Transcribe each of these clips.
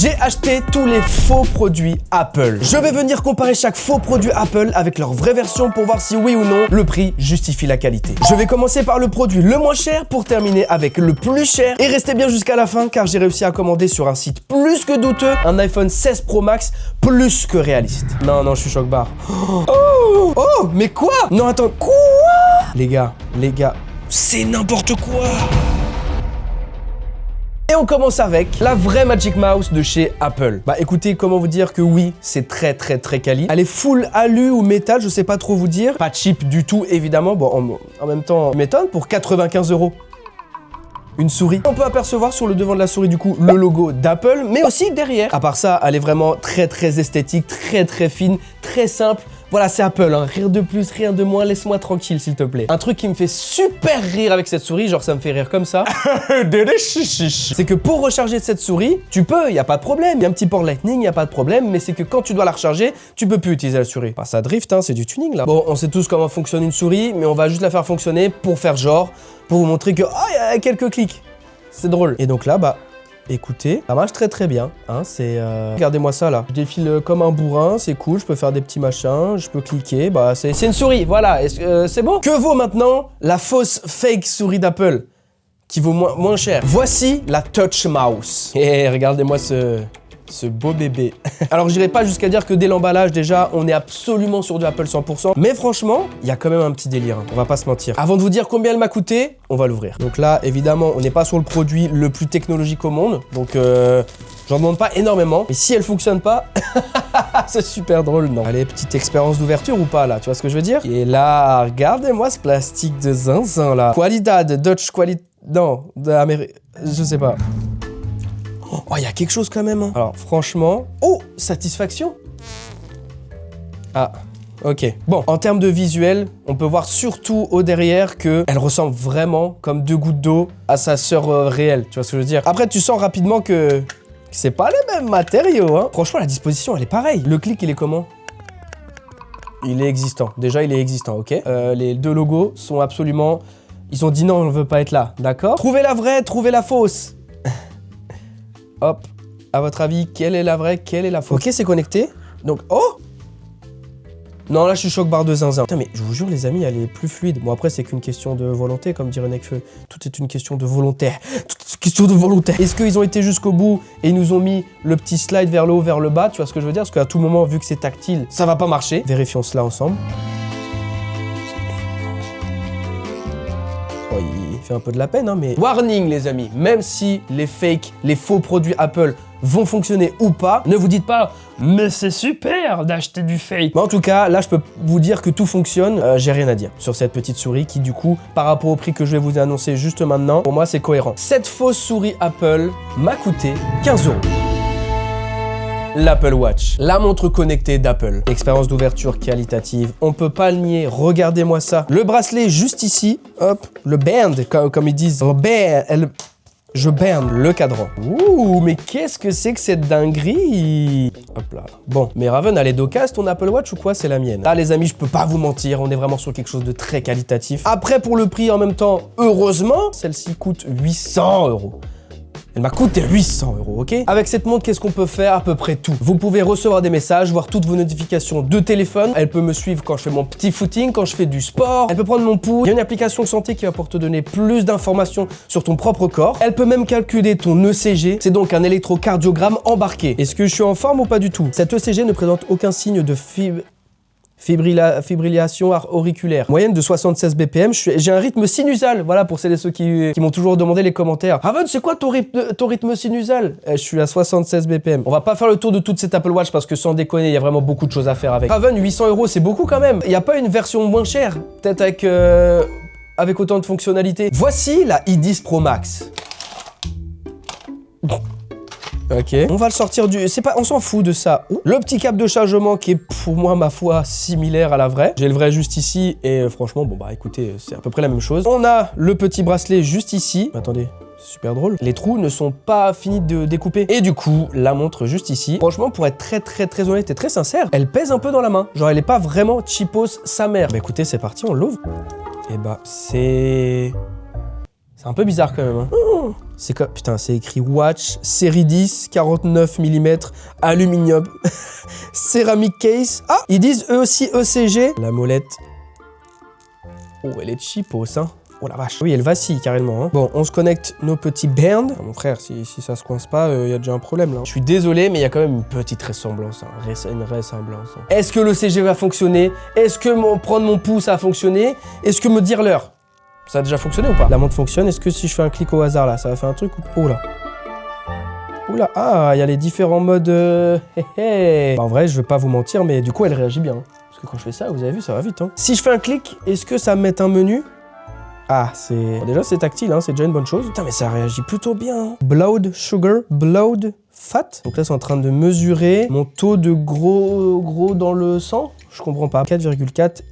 J'ai acheté tous les faux produits Apple. Je vais venir comparer chaque faux produit Apple avec leur vraie version pour voir si oui ou non le prix justifie la qualité. Je vais commencer par le produit le moins cher pour terminer avec le plus cher et restez bien jusqu'à la fin car j'ai réussi à commander sur un site plus que douteux un iPhone 16 Pro Max plus que réaliste. Non, je suis choc-barre. Oh, mais quoi? Non, attends, quoi? Les gars, c'est n'importe quoi. Et on commence avec la vraie Magic Mouse de chez Apple. Bah écoutez, comment vous dire que oui, c'est très quali. Elle est full alu ou métal, je sais pas trop vous dire. Pas cheap du tout, évidemment. Bon, en même temps, m'étonne pour 95 €. Une souris. On peut apercevoir sur le devant de la souris du coup le logo d'Apple, mais aussi derrière. À part ça, elle est vraiment très esthétique, très fine, très simple. Voilà, c'est Apple, hein. Rien de plus, rien de moins, laisse-moi tranquille s'il te plaît. Un truc qui me fait super rire avec cette souris, genre ça me fait rire comme ça. C'est que pour recharger cette souris, tu peux, y a pas de problème. Il y a un petit port Lightning, y a pas de problème, mais c'est que quand tu dois la recharger, tu peux plus utiliser la souris. Bah, ça drift, hein, c'est du tuning là. Bon, on sait tous comment fonctionne une souris, mais on va juste la faire fonctionner pour faire genre, pour vous montrer que, il y a quelques clics. C'est drôle. Et donc là, bah, écoutez, ça marche très bien, hein, c'est... Regardez-moi ça, là. Je défile comme un bourrin, c'est cool, je peux faire des petits machins, je peux cliquer, bah, c'est une souris, voilà, c'est bon. Que vaut maintenant la fausse fake souris d'Apple, qui vaut moins cher? Voici la Touch Mouse. Et regardez-moi ce beau bébé. Alors, j'irai pas jusqu'à dire que dès l'emballage, déjà, on est absolument sur du Apple 100%. Mais franchement, il y a quand même un petit délire, hein, on va pas se mentir. Avant de vous dire combien elle m'a coûté, on va l'ouvrir. Donc là, évidemment, on n'est pas sur le produit le plus technologique au monde. Donc, j'en demande pas énormément. Et si elle fonctionne pas, c'est super drôle, non? Allez, petite expérience d'ouverture ou pas, là? Tu vois ce que je veux dire? Et là, regardez-moi ce plastique de zinzin, là. Qualidad, Dutch Quality... Non, je sais pas. Oh, il y a quelque chose quand même, hein. Alors, franchement... Oh, satisfaction. Ah, ok. Bon, en termes de visuel, on peut voir surtout au derrière qu'elle ressemble vraiment comme deux gouttes d'eau à sa sœur réelle. Tu vois ce que je veux dire? Après, tu sens rapidement que c'est pas les mêmes matériaux, hein. Franchement, la disposition, elle est pareille. Le clic, il est comment? Il est existant. Déjà, il est existant, ok. Les deux logos sont absolument... Ils ont dit non, on ne veut pas être là, d'accord? Trouvez la vraie, trouvez la fausse. Hop, à votre avis, quelle est la vraie, quelle est la fausse? Ok, c'est connecté. Donc, oh! Non, là, je suis choc-barre de zinzin. Putain, mais je vous jure, les amis, elle est plus fluide. Bon, après, c'est qu'une question de volonté, comme dirait Nekfeu. Tout est une question de volonté. Tout est une question de volonté. Est-ce qu'ils ont été jusqu'au bout et ils nous ont mis le petit slide vers le haut, vers le bas? Tu vois ce que je veux dire? Parce qu'à tout moment, vu que c'est tactile, ça va pas marcher. Vérifions cela ensemble. Oh, il fait un peu de la peine, hein, mais... Warning, les amis, même si les fakes, les faux produits Apple vont fonctionner ou pas, ne vous dites pas « Mais c'est super d'acheter du fake !» Mais en tout cas, là, je peux vous dire que tout fonctionne. J'ai rien à dire sur cette petite souris qui, du coup, par rapport au prix que je vais vous annoncer juste maintenant, pour moi, c'est cohérent. Cette fausse souris Apple m'a coûté 15 €. L'Apple Watch, la montre connectée d'Apple. Expérience d'ouverture qualitative, on peut pas le nier, regardez-moi ça. Le bracelet juste ici, hop, le band, comme ils disent, je bande le cadran. Ouh, mais qu'est-ce que c'est que cette dinguerie? Hop là. Bon, mais Raven, elle est d'occasion ton Apple Watch ou quoi? C'est la mienne. Là, les amis, je peux pas vous mentir, on est vraiment sur quelque chose de très qualitatif. Après, pour le prix, en même temps, heureusement, celle-ci coûte 800 €. Elle m'a coûté 800 €, ok? Avec cette montre, qu'est-ce qu'on peut faire? À peu près tout. Vous pouvez recevoir des messages, voir toutes vos notifications de téléphone. Elle peut me suivre quand je fais mon petit footing, quand je fais du sport. Elle peut prendre mon pouls. Il y a une application santé qui va pouvoir te donner plus d'informations sur ton propre corps. Elle peut même calculer ton ECG. C'est donc un électrocardiogramme embarqué. Est-ce que je suis en forme ou pas du tout? Cet ECG ne présente aucun signe de fibrillation auriculaire. Moyenne de 76 BPM, j'ai un rythme sinusal. Voilà, pour celles et ceux qui m'ont toujours demandé les commentaires. Raven, c'est quoi ton rythme sinusal? Je suis à 76 BPM. On va pas faire le tour de toute cette Apple Watch parce que sans déconner, il y a vraiment beaucoup de choses à faire avec. Raven, 800 €, c'est beaucoup quand même. Il n'y a pas une version moins chère? Peut-être avec autant de fonctionnalités. Voici la i10 Pro Max. Ok. On va le sortir du... C'est pas... On s'en fout de ça. Le petit câble de chargement qui est pour moi, ma foi, similaire à la vraie. J'ai le vrai juste ici et franchement, bon bah écoutez, c'est à peu près la même chose. On a le petit bracelet juste ici. Attendez. Super drôle. Les trous ne sont pas finis de découper. Et du coup, la montre juste ici. Franchement, pour être très honnête et très sincère, elle pèse un peu dans la main. Genre, elle est pas vraiment cheapos sa mère. Bah écoutez, c'est parti, on l'ouvre. Et bah, c'est un peu bizarre quand même. Hein. non. C'est quoi? Putain, c'est écrit Watch, série 10, 49 mm, aluminium, céramique case. Ah, ils disent eux aussi ECG. La molette. Oh, elle est cheapos, hein. Oh la vache. Oui, elle vacille carrément. Hein. Bon, on se connecte nos petits bands. Ah, mon frère, si ça se coince pas, y a déjà un problème là. Je suis désolé, mais il y a quand même une petite ressemblance. Hein. Une ressemblance. Hein. Est-ce que l'ECG va fonctionner? Est-ce que prendre mon pouce a fonctionné? Est-ce que me dire l'heure? Ça a déjà fonctionné ou pas? La montre fonctionne. Est-ce que si je fais un clic au hasard là, ça va faire un truc ou... Oh là. Oula, ah, il y a les différents modes. Bah, en vrai, je vais pas vous mentir, mais du coup, elle réagit bien. Hein. Parce que quand je fais ça, vous avez vu, ça va vite. Hein. Si je fais un clic, est-ce que ça me met un menu? Ah, c'est... Bon, déjà, c'est tactile, hein, c'est déjà une bonne chose. Putain, mais ça réagit plutôt bien. Hein. Blood sugar, blood fat. Donc là, c'est en train de mesurer mon taux de gros dans le sang. Je comprends pas. 4,4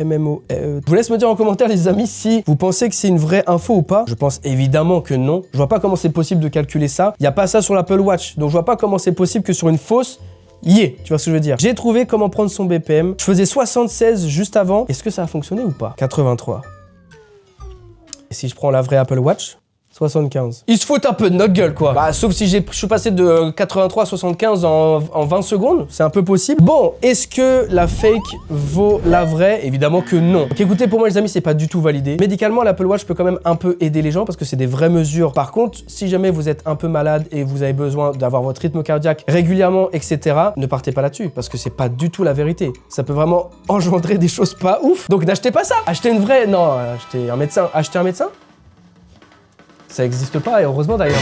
MMO. Je vous laisse me dire en commentaire, les amis, si vous pensez que c'est une vraie info ou pas. Je pense évidemment que non. Je vois pas comment c'est possible de calculer ça. Il y a pas ça sur l'Apple Watch. Donc, je vois pas comment c'est possible que sur une fausse... tu vois ce que je veux dire. J'ai trouvé comment prendre son BPM. Je faisais 76 juste avant. Est-ce que ça a fonctionné ou pas? 83. Et si je prends la vraie Apple Watch, 75. Ils se foutent un peu de notre gueule, quoi. Bah, sauf si je suis passé de 83 à 75 en 20 secondes, c'est un peu possible. Bon, est-ce que la fake vaut la vraie? Évidemment que non. Donc écoutez, pour moi, les amis, c'est pas du tout validé. Médicalement, l'Apple Watch peut quand même un peu aider les gens parce que c'est des vraies mesures. Par contre, si jamais vous êtes un peu malade et vous avez besoin d'avoir votre rythme cardiaque régulièrement, etc., ne partez pas là-dessus parce que c'est pas du tout la vérité. Ça peut vraiment engendrer des choses pas ouf. Donc n'achetez pas ça. Achetez une vraie... Non, achetez un médecin. Achetez un médecin? Ça n'existe pas, et heureusement d'ailleurs.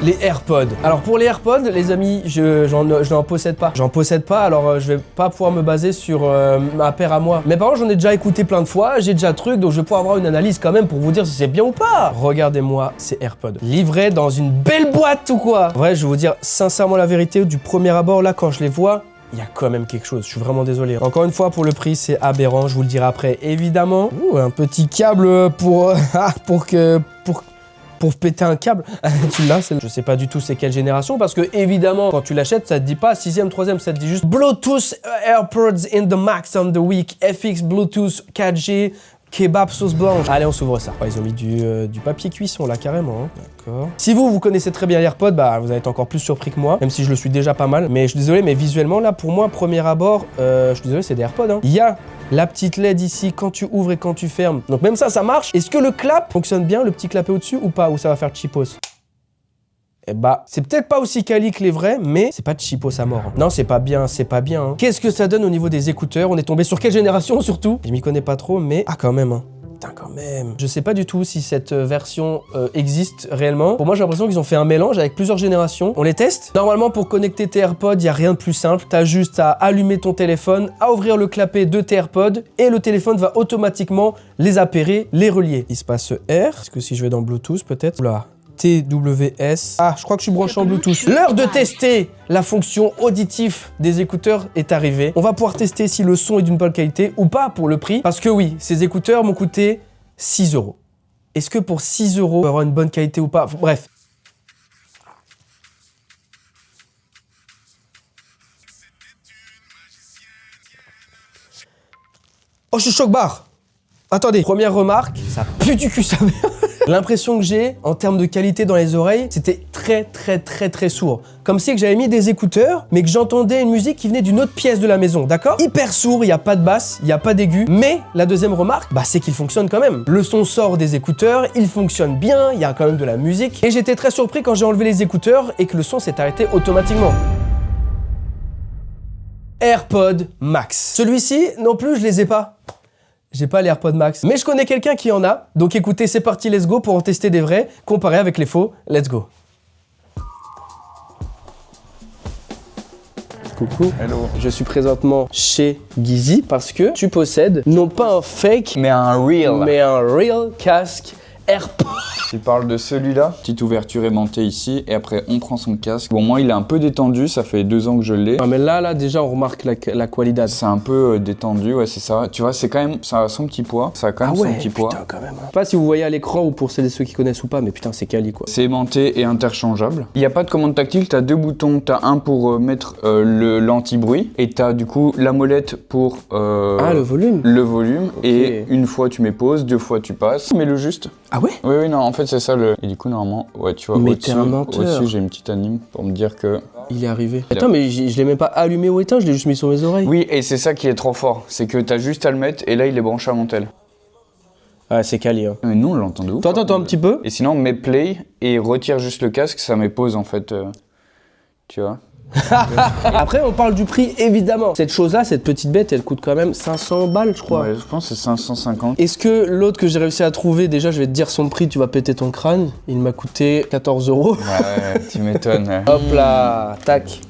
Les AirPods. Alors pour les AirPods, les amis, je n'en possède pas. J'en possède pas, alors je vais pas pouvoir me baser sur ma paire à moi. Mais par contre, j'en ai déjà écouté plein de fois, j'ai déjà truc, donc je vais pouvoir avoir une analyse quand même pour vous dire si c'est bien ou pas. Regardez-moi ces AirPods. Livrés dans une belle boîte ou quoi? En vrai, je vais vous dire sincèrement la vérité, du premier abord, là, quand je les vois, il y a quand même quelque chose, je suis vraiment désolé. Encore une fois, pour le prix, c'est aberrant, je vous le dirai après, évidemment. Ouh, un petit câble pour péter un câble. Tu l'as, je sais pas du tout c'est quelle génération, parce que évidemment, quand tu l'achètes, ça te dit pas 6e, 3e, ça te dit juste Bluetooth AirPods in the max on the week, FX Bluetooth 4G, kebab sauce blanche. Allez, on s'ouvre ça. Oh, ils ont mis du papier cuisson là, carrément. Hein. D'accord. Si vous connaissez très bien l'AirPod, bah vous allez être encore plus surpris que moi, même si je le suis déjà pas mal. Mais je suis désolé, mais visuellement là, pour moi, premier abord, je suis désolé, c'est des AirPods. Hein. Il y a la petite LED ici quand tu ouvres et quand tu fermes. Donc même ça marche. Est-ce que le clap fonctionne bien, le petit clapet au-dessus ou pas, ou ça va faire cheapos? Eh bah, c'est peut-être pas aussi quali que les vrais, mais c'est pas de cheapos à mort. Hein. Non, c'est pas bien, c'est pas bien. Hein. Qu'est-ce que ça donne au niveau des écouteurs? On est tombé sur quelle génération surtout? Je m'y connais pas trop, mais... Ah, quand même, hein. Putain, quand même. Je sais pas du tout si cette version existe réellement. Pour moi, j'ai l'impression qu'ils ont fait un mélange avec plusieurs générations. On les teste. Normalement, pour connecter tes AirPods, il y a rien de plus simple. T'as juste à allumer ton téléphone, à ouvrir le clapet de tes AirPods, et le téléphone va automatiquement les appairer, les relier. Il se passe R. Est-ce que si je vais dans Bluetooth, peut-être? Oula. TWS. Ah, je crois que je suis branché en Bluetooth. L'heure de tester la fonction auditif des écouteurs est arrivée. On va pouvoir tester si le son est d'une bonne qualité ou pas pour le prix. Parce que oui, ces écouteurs m'ont coûté 6 €. Est-ce que pour 6 € on peut avoir une bonne qualité ou pas? Bref. Oh, je suis choc-barre. Attendez, première remarque, ça pue du cul, ça. L'impression que j'ai, en termes de qualité dans les oreilles, c'était très sourd. Comme si que j'avais mis des écouteurs, mais que j'entendais une musique qui venait d'une autre pièce de la maison, d'accord? Hyper sourd, il n'y a pas de basse, il n'y a pas d'aigu. Mais la deuxième remarque, bah, c'est qu'il fonctionne quand même. Le son sort des écouteurs, il fonctionne bien, il y a quand même de la musique. Et j'étais très surpris quand j'ai enlevé les écouteurs et que le son s'est arrêté automatiquement. AirPod Max. Celui-ci, non plus, je les ai pas. J'ai pas les AirPods Max, mais je connais quelqu'un qui en a. Donc écoutez, c'est parti, let's go pour en tester des vrais, comparé avec les faux. Let's go. Coucou. Hello. Je suis présentement chez Gizy parce que tu possèdes non pas un fake, Mais un real. mais un real casque AirPods. Tu parles de celui-là. Petite ouverture aimantée ici et après on prend son casque. Bon, moi il est un peu détendu, ça fait 2 ans que je l'ai. Ah mais là déjà on remarque la qualité. C'est un peu détendu, ouais c'est ça. Tu vois, c'est quand même, ça a son petit poids. Ça a quand même son petit poids. Putain quand même. Je sais pas si vous voyez à l'écran ou pour ceux qui connaissent ou pas, mais putain c'est quali quoi. C'est aimanté et interchangeable. Il n'y a pas de commande tactile, t'as 2 boutons. T'as un pour mettre l'anti-bruit et t'as du coup la molette pour le volume. le volume. Ok. Et une fois tu mets pause, 2 fois tu passes. Mais le juste. Ah ouais? Oui, non, en fait, c'est ça le... Et du coup, normalement, ouais, tu vois, Mais t'es un menteur. au-dessus, j'ai une petite anime pour me dire que... Il est arrivé. Attends, mais je l'ai même pas allumé ou éteint, je l'ai juste mis sur mes oreilles. Oui, et c'est ça qui est trop fort. C'est que t'as juste à le mettre, et là, il est branché à mon tel. Ah, c'est quali, hein. Mais nous, on l'entend de ouf. Attends un petit peu. Et sinon, mets play, et retire juste le casque, ça met pause, en fait. Tu vois. Après, on parle du prix, évidemment. Cette chose-là, cette petite bête, elle coûte quand même 500 balles, je crois. Ouais, je pense que c'est 550. Est-ce que l'autre que j'ai réussi à trouver, déjà, je vais te dire son prix, tu vas péter ton crâne. Il m'a coûté 14 €. Ouais, tu m'étonnes. Hop là, tac.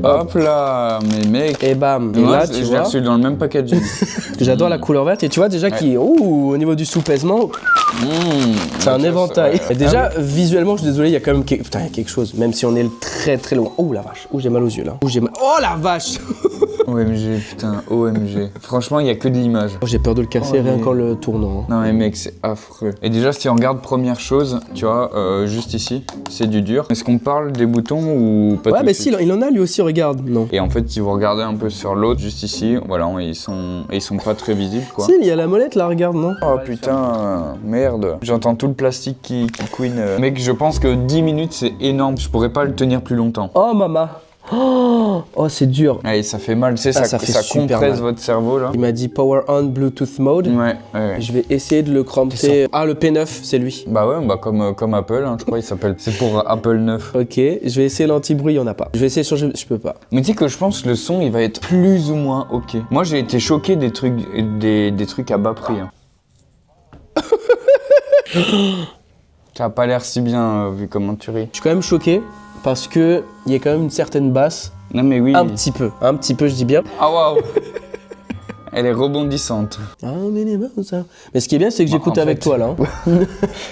Hop là, mais mec. Et bam. Et Moi, là, je tu l'ai vois, reçu dans le même packaging. j'adore la couleur verte. Et tu vois déjà au niveau du soupèsement, c'est un éventail. Et déjà, visuellement, je suis désolé, il y a quand même putain, il y a quelque chose. Même si on est très très loin. Oh la vache, j'ai mal aux yeux là. Oh la vache. OMG, putain, OMG. Franchement, il y a que de l'image. Oh, j'ai peur de le casser rien qu'en le tournant. Non mais mec, c'est affreux. Et déjà, si on regarde première chose, tu vois, juste ici, c'est du dur. Est-ce qu'on parle des boutons ou pas? Ouais, mais si, il en a lui aussi, regarde. Non. Et en fait, si vous regardez un peu sur l'autre, juste ici, voilà, ils sont pas très visibles, quoi. Si, il y a la molette là, regarde, non? Oh putain, merde. J'entends tout le plastique qui couine. Mec, je pense que 10 minutes, c'est énorme. Je pourrais pas le tenir plus longtemps. Oh, maman. Oh, c'est dur. Ouais, ça fait mal, tu sais, ça compresse votre cerveau, là. Il m'a dit Power On Bluetooth Mode. Ouais. Je vais essayer de le cramper. Ah, le P9, c'est lui. Bah ouais, bah comme Apple, hein, je crois, il s'appelle. C'est pour Apple 9. Ok, je vais essayer l'anti-bruit, il y en a pas. Je vais essayer sur je peux pas. Mais tu sais que je pense que le son, il va être plus ou moins ok. Moi, j'ai été choqué des trucs à bas prix. Hein. Ça a pas l'air si bien vu comment tu ris. Je suis quand même choqué parce que il y a quand même une certaine basse. Non mais oui. Un petit peu, je dis bien. Ah waouh. Elle est rebondissante. Ah mais ça. Mais ce qui est bien, c'est que j'écoute avec toi là. Hein.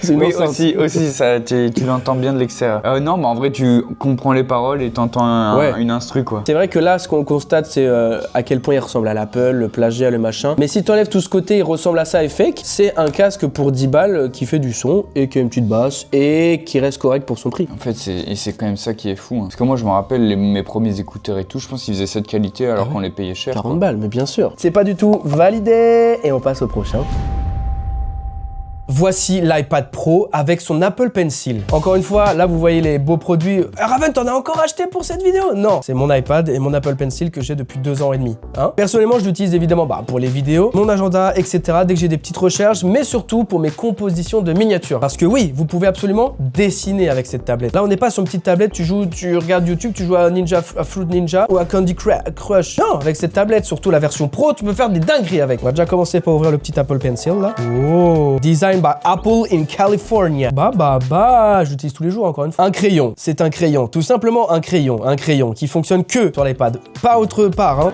Oui, aussi ça, tu l'entends bien de l'extérieur. Non, mais en vrai, tu comprends les paroles et t'entends une instru, quoi. C'est vrai que là, ce qu'on constate, c'est à quel point il ressemble à l'Apple, le plagiat, le machin. Mais si tu enlèves tout ce côté, il ressemble à ça et fake, c'est un casque pour 10 balles qui fait du son et qui a une petite basse et qui reste correct pour son prix. En fait, c'est quand même ça qui est fou. Hein. Parce que moi, je me rappelle mes premiers écouteurs et tout, je pense qu'ils faisaient cette qualité alors qu'on les payait cher. 40 balles, mais bien sûr. C'est pas du tout validé et on passe au prochain. Voici l'iPad Pro avec son Apple Pencil. Encore une fois, là vous voyez les beaux produits. Raven, t'en as encore acheté pour cette vidéo? Non, c'est mon iPad et mon Apple Pencil que j'ai depuis 2 ans et demi. Hein, personnellement, je l'utilise évidemment pour les vidéos, mon agenda, etc. Dès que j'ai des petites recherches, mais surtout pour mes compositions de miniatures. Parce que oui, vous pouvez absolument dessiner avec cette tablette. Là, on n'est pas sur une petite tablette, tu regardes YouTube, tu joues à Fruit Ninja ou à Candy Crush. Non, avec cette tablette, surtout la version Pro, tu peux faire des dingueries avec. On va déjà commencer par ouvrir le petit Apple Pencil là. Oh, design by Apple in California. J'utilise tous les jours encore une fois. Un crayon, c'est un crayon, tout simplement un crayon qui fonctionne que sur l'iPad, pas autre part. Hein.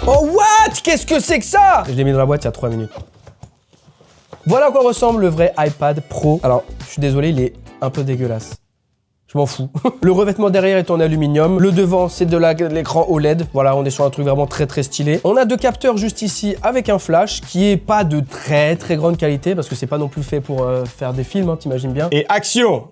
Oh what? Qu'est-ce que c'est que ça? Je l'ai mis dans la boîte il y a 3 minutes. Voilà à quoi ressemble le vrai iPad Pro. Alors, je suis désolé, il est un peu dégueulasse. Je m'en fous. Le revêtement derrière est en aluminium. Le devant, c'est de l'écran OLED. Voilà, on est sur un truc vraiment très très stylé. On a 2 capteurs juste ici avec un flash qui est pas de très très grande qualité parce que c'est pas non plus fait pour faire des films, hein, t'imagines bien. Et action!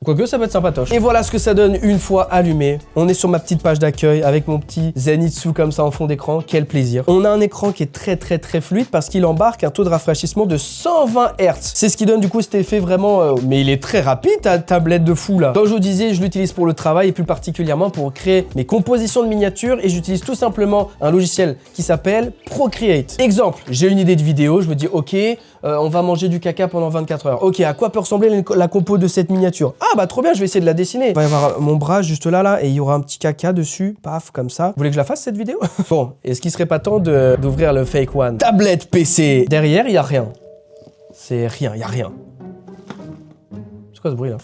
Quoique ça peut être sympatoche. Et voilà ce que ça donne une fois allumé. On est sur ma petite page d'accueil avec mon petit Zenitsu comme ça en fond d'écran. Quel plaisir. On a un écran qui est très très très fluide parce qu'il embarque un taux de rafraîchissement de 120 Hz. C'est ce qui donne du coup cet effet vraiment... Mais il est très rapide ta tablette de fou là. Comme je vous disais, je l'utilise pour le travail et plus particulièrement pour créer mes compositions de miniatures et j'utilise tout simplement un logiciel qui s'appelle Procreate. Exemple, j'ai une idée de vidéo, je me dis ok, on va manger du caca pendant 24 heures. Ok, à quoi peut ressembler la compo de cette miniature? Ah bah trop bien, je vais essayer de la dessiner. Il va y avoir mon bras juste là et il y aura un petit caca dessus, paf, comme ça. Vous voulez que je la fasse cette vidéo? Bon, est-ce qu'il serait pas temps d'ouvrir le fake one? Tablette PC. Derrière, il y a rien. C'est rien, il y a rien. C'est quoi ce bruit là?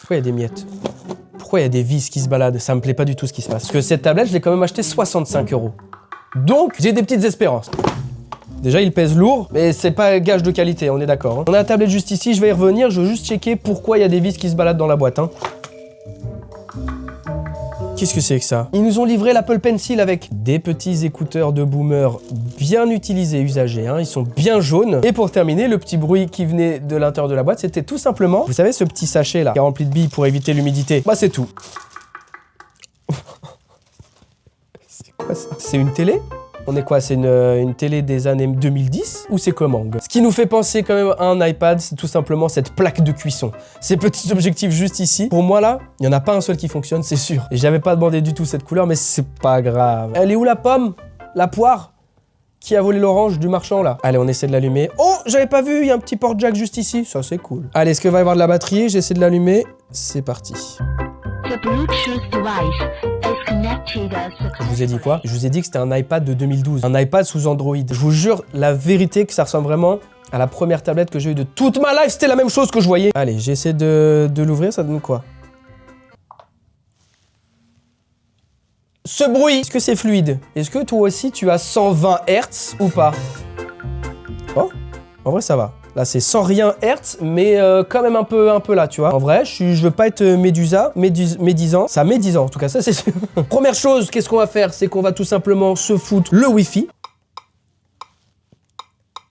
Pourquoi il y a des miettes? Pourquoi il y a des vis qui se baladent? Ça me plaît pas du tout ce qui se passe. Parce que cette tablette, je l'ai quand même acheté 65 €. Donc, j'ai des petites espérances. Déjà, il pèse lourd, mais c'est pas gage de qualité, on est d'accord. Hein. On a la tablette juste ici, je vais y revenir, je veux juste checker pourquoi il y a des vis qui se baladent dans la boîte. Hein. Qu'est-ce que c'est que ça? Ils nous ont livré l'Apple Pencil avec des petits écouteurs de boomer bien utilisés, usagés. Hein. Ils sont bien jaunes. Et pour terminer, le petit bruit qui venait de l'intérieur de la boîte, c'était tout simplement, vous savez, ce petit sachet là, qui est rempli de billes pour éviter l'humidité. Bah, c'est tout. C'est quoi ça? C'est une télé? On est quoi? C'est une télé des années 2010 ou c'est comment? Ce qui nous fait penser quand même à un iPad, c'est tout simplement cette plaque de cuisson. Ces petits objectifs juste ici. Pour moi là, il n'y en a pas un seul qui fonctionne, c'est sûr. Et j'avais pas demandé du tout cette couleur, mais c'est pas grave. Elle est où la pomme? La poire? Qui a volé l'orange du marchand là? Allez, on essaie de l'allumer. Oh, j'avais pas vu, il y a un petit port-jack juste ici. Ça, c'est cool. Allez, est-ce qu'il va y avoir de la batterie? J'essaie de l'allumer. C'est parti. Je vous ai dit quoi? Je vous ai dit que c'était un iPad de 2012. Un iPad sous Android. Je vous jure, la vérité que ça ressemble vraiment à la première tablette que j'ai eue de toute ma life. C'était la même chose que je voyais. Allez, j'essaie de l'ouvrir. Ça donne quoi? Ce bruit, est-ce que c'est fluide? Est-ce que toi aussi tu as 120 Hz ou pas? Oh, en vrai ça va. Là c'est sans rien Hz, mais quand même un peu là, tu vois. En vrai, je veux pas être médisant. Ça met 10 ans, en tout cas, ça c'est sûr. Première chose, qu'est-ce qu'on va faire? C'est qu'on va tout simplement se foutre le Wi-Fi.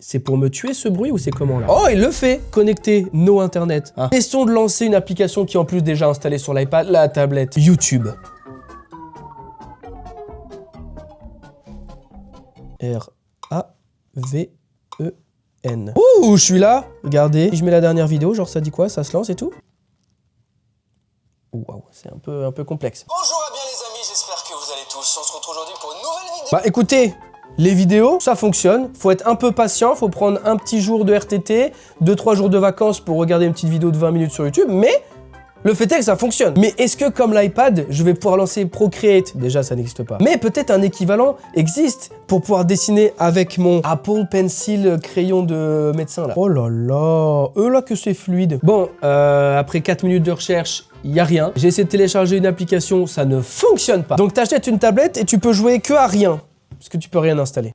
C'est pour me tuer ce bruit ou c'est comment là? Oh, il le fait! Connecter no internet. Ah. Question de lancer une application qui est en plus déjà installée sur l'iPad, la tablette YouTube. R-A-V-E-N. Ouh, je suis là. Regardez. Si je mets la dernière vidéo, genre ça dit quoi? Ça se lance et tout? Waouh, c'est un peu complexe. Bonjour à bien les amis, j'espère que vous allez tous. On se retrouve aujourd'hui pour une nouvelle vidéo. Bah écoutez, les vidéos, ça fonctionne. Faut être un peu patient, faut prendre un petit jour de RTT, 2-3 jours de vacances pour regarder une petite vidéo de 20 minutes sur YouTube, mais le fait est que ça fonctionne. Mais est-ce que comme l'iPad, je vais pouvoir lancer Procreate? Déjà, ça n'existe pas. Mais peut-être un équivalent existe pour pouvoir dessiner avec mon Apple Pencil crayon de médecin là. Oh là là, là que c'est fluide. Bon, après 4 minutes de recherche, il n'y a rien. J'ai essayé de télécharger une application, ça ne fonctionne pas. Donc t'achètes une tablette et tu peux jouer que à rien. Parce que tu peux rien installer.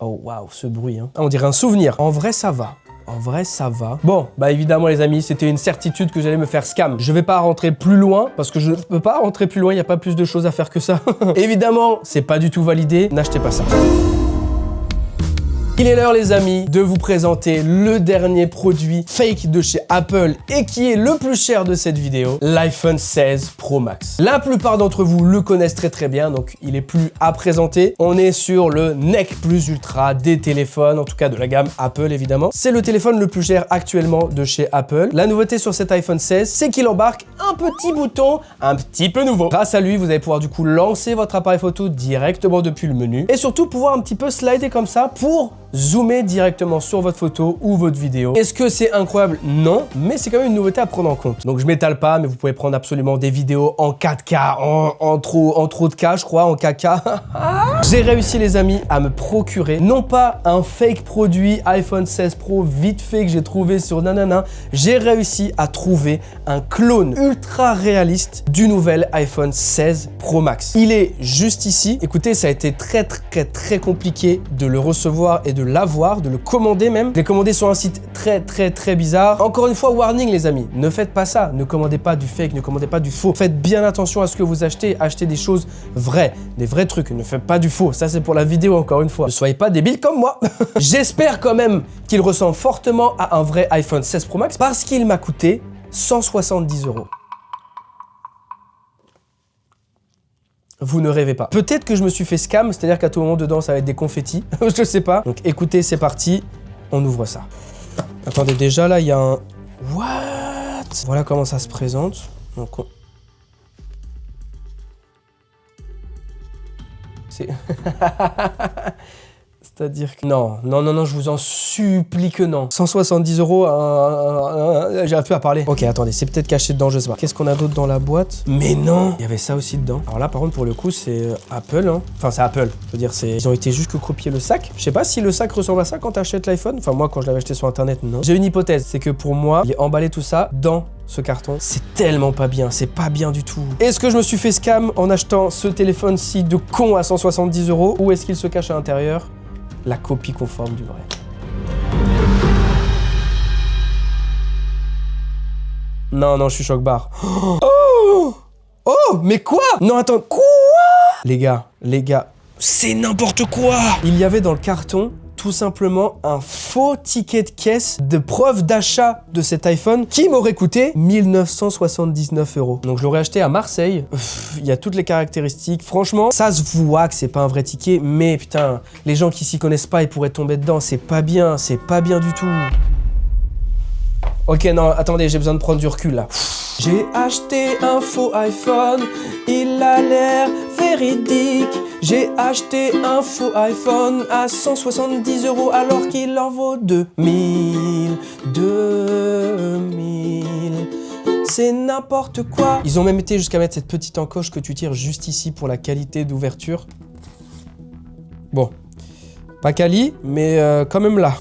Oh waouh, ce bruit, hein. On dirait un souvenir. En vrai, ça va. En vrai, ça va. Bon, bah évidemment les amis, c'était une certitude que j'allais me faire scam. Je vais pas rentrer plus loin, parce que je ne peux pas rentrer plus loin, il n'y a pas plus de choses à faire que ça. Évidemment, c'est pas du tout validé, n'achetez pas ça. Il est l'heure les amis de vous présenter le dernier produit fake de chez Apple et qui est le plus cher de cette vidéo, l'iPhone 16 Pro Max. La plupart d'entre vous le connaissent très bien, donc il est plus à présenter. On est sur le Nec Plus Ultra des téléphones, en tout cas de la gamme Apple évidemment. C'est le téléphone le plus cher actuellement de chez Apple. La nouveauté sur cet iPhone 16, c'est qu'il embarque un petit bouton un petit peu nouveau. Grâce à lui, vous allez pouvoir du coup lancer votre appareil photo directement depuis le menu et surtout pouvoir un petit peu slider comme ça pour zoomer directement sur votre photo ou votre vidéo. Est-ce que c'est incroyable? Non, mais c'est quand même une nouveauté à prendre en compte. Donc je m'étale pas, mais vous pouvez prendre absolument des vidéos en 4K, en trop de K, je crois, en 4K. J'ai réussi les amis à me procurer, non pas un fake produit iPhone 16 Pro vite fait que j'ai trouvé sur nanana, j'ai réussi à trouver un clone ultra réaliste du nouvel iPhone 16 Pro Max. Il est juste ici. Écoutez, ça a été très compliqué de le recevoir et de l'avoir, de le commander même. Je l'ai commandé sur un site très bizarre. Encore une fois, warning les amis, ne faites pas ça. Ne commandez pas du fake, ne commandez pas du faux. Faites bien attention à ce que vous achetez. Achetez des choses vraies, des vrais trucs. Ne faites pas du faux. Ça, c'est pour la vidéo, encore une fois. Ne soyez pas débiles comme moi. J'espère quand même qu'il ressemble fortement à un vrai iPhone 16 Pro Max parce qu'il m'a coûté 170 €. Vous ne rêvez pas. Peut-être que je me suis fait scam, c'est-à-dire qu'à tout moment dedans ça va être des confettis. Je sais pas. Donc écoutez, c'est parti. On ouvre ça. Attendez, déjà là il y a un... What? Voilà comment ça se présente. Donc on... C'est... C'est-à-dire que... Non, je vous en supplie que non. 170 €, j'arrive plus à parler. Ok, attendez, c'est peut-être caché dedans, je sais pas. Qu'est-ce qu'on a d'autre dans la boîte? Mais non! Il y avait ça aussi dedans. Alors là, par contre, pour le coup, c'est Apple, hein. Enfin, c'est Apple. Je veux dire, ils ont été juste que copier le sac. Je sais pas si le sac ressemble à ça quand t'achètes l'iPhone. Enfin, moi, quand je l'avais acheté sur Internet, non. J'ai une hypothèse, c'est que pour moi, il est emballé tout ça dans ce carton. C'est tellement pas bien, c'est pas bien du tout. Est-ce que je me suis fait scam en achetant ce téléphone-ci de con à 170 € ou est-ce qu'il se cache à l'intérieur? La copie conforme du vrai. Non, je suis choc-barre. Oh, mais quoi? Non, attends, quoi? Les gars, c'est n'importe quoi! Il y avait dans le carton tout simplement un faux ticket de caisse de preuve d'achat de cet iPhone qui m'aurait coûté 1979 €. Donc je l'aurais acheté à Marseille. Il y a toutes les caractéristiques. Franchement, ça se voit que c'est pas un vrai ticket, mais putain, les gens qui s'y connaissent pas, ils pourraient tomber dedans. C'est pas bien du tout. Ok, non, attendez, j'ai besoin de prendre du recul là. J'ai acheté un faux iPhone, il a l'air véridique. J'ai acheté un faux iPhone à 170 € alors qu'il en vaut 2000. C'est n'importe quoi. Ils ont même été jusqu'à mettre cette petite encoche que tu tires juste ici pour la qualité d'ouverture. Bon, pas quali, mais quand même là.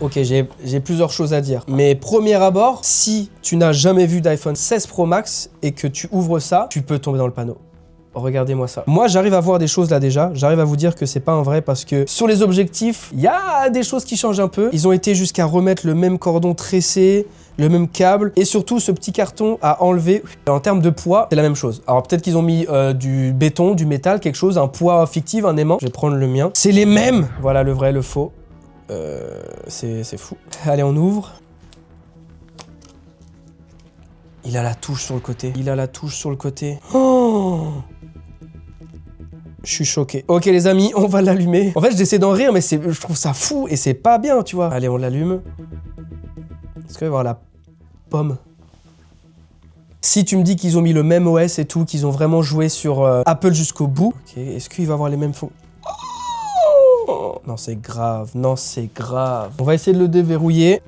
Ok, j'ai plusieurs choses à dire. Mais premier abord, si tu n'as jamais vu d'iPhone 16 Pro Max et que tu ouvres ça, tu peux tomber dans le panneau. Regardez-moi ça. Moi, j'arrive à voir des choses là déjà. J'arrive à vous dire que c'est pas un vrai parce que sur les objectifs, il y a des choses qui changent un peu. Ils ont été jusqu'à remettre le même cordon tressé, le même câble et surtout ce petit carton à enlever. En termes de poids, c'est la même chose. Alors peut-être qu'ils ont mis du béton, du métal, quelque chose, un poids fictif, un aimant. Je vais prendre le mien. C'est les mêmes. Voilà le vrai, le faux. C'est fou. Allez, on ouvre. Il a la touche sur le côté. Il a la touche sur le côté. Oh! Je suis choqué. Ok les amis, on va l'allumer. En fait, j'essaie d'en rire, mais je trouve ça fou et c'est pas bien, tu vois. Allez, on l'allume. Est-ce qu'il va y avoir la pomme? Si tu me dis qu'ils ont mis le même OS et tout, qu'ils ont vraiment joué sur Apple jusqu'au bout. Ok, est-ce qu'il va avoir les mêmes fonctions? Non, c'est grave. Non, c'est grave. On va essayer de le déverrouiller.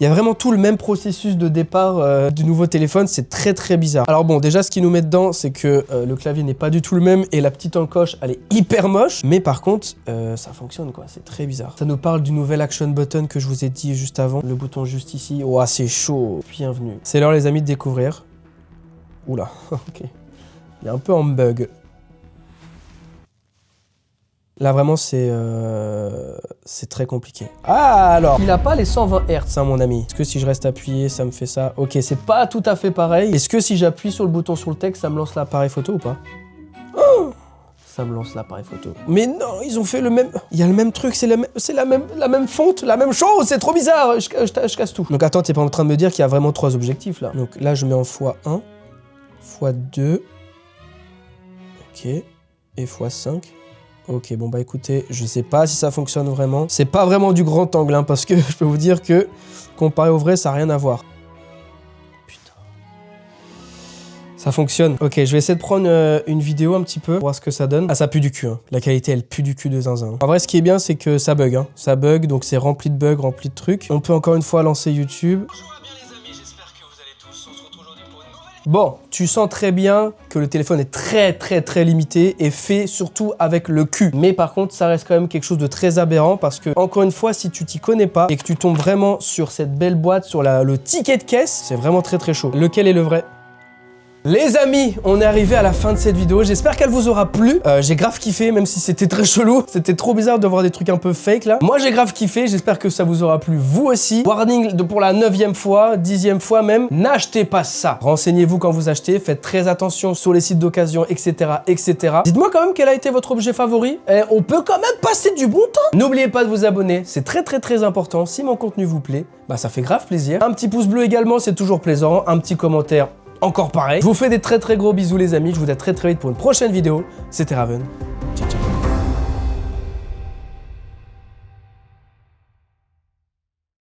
Il y a vraiment tout le même processus de départ du nouveau téléphone. C'est très, très bizarre. Alors bon, déjà, ce qu'ils nous met dedans, c'est que le clavier n'est pas du tout le même et la petite encoche, elle est hyper moche. Mais par contre, ça fonctionne, quoi. C'est très bizarre. Ça nous parle du nouvel action button que je vous ai dit juste avant. Le bouton juste ici. Oh, c'est chaud. Bienvenue. C'est l'heure, les amis, de découvrir. Oula, ok. Il est un peu en bug. Là, vraiment, c'est très compliqué. Ah, alors, il n'a pas les 120 Hz, hein, mon ami. Est-ce que si je reste appuyé, ça me fait ça? Ok, c'est pas tout à fait pareil. Est-ce que si j'appuie sur le bouton sur le texte, ça me lance l'appareil photo ou pas? Oh, ça me lance l'appareil photo. Mais non, ils ont fait le même... Il y a le même truc, c'est la même fonte, la même chose. C'est trop bizarre. Je casse tout. Donc attends, t'es pas en train de me dire qu'il y a vraiment 3 objectifs, là. Donc là, je mets en x1, x2, ok, et x5. Ok, bon bah écoutez, je sais pas si ça fonctionne vraiment. C'est pas vraiment du grand angle, hein, parce que je peux vous dire que, comparé au vrai, ça n'a rien à voir. Putain. Ça fonctionne. Ok, je vais essayer de prendre une vidéo un petit peu, pour voir ce que ça donne. Ah, ça pue du cul, hein. La qualité, elle pue du cul de zinzin. En vrai, ce qui est bien, c'est que ça bug, hein. Ça bug, donc c'est rempli de bugs, rempli de trucs. On peut encore une fois lancer YouTube. Bon, tu sens très bien que le téléphone est très limité et fait surtout avec le cul. Mais par contre, ça reste quand même quelque chose de très aberrant parce que, encore une fois, si tu t'y connais pas et que tu tombes vraiment sur cette belle boîte, sur le ticket de caisse, c'est vraiment très chaud. Lequel est le vrai? Les amis, on est arrivé à la fin de cette vidéo. J'espère qu'elle vous aura plu. J'ai grave kiffé, même si c'était très chelou. C'était trop bizarre de voir des trucs un peu fake là. Moi, j'ai grave kiffé. J'espère que ça vous aura plu vous aussi. Warning pour la 9e fois, 10e fois même. N'achetez pas ça. Renseignez-vous quand vous achetez. Faites très attention sur les sites d'occasion, etc., etc. Dites-moi quand même quel a été votre objet favori. Et on peut quand même passer du bon temps. N'oubliez pas de vous abonner. C'est très important. Si mon contenu vous plaît, bah ça fait grave plaisir. Un petit pouce bleu également, c'est toujours plaisant. Un petit commentaire. Encore pareil. Je vous fais des très gros bisous les amis. Je vous dis à très vite pour une prochaine vidéo. C'était Raven.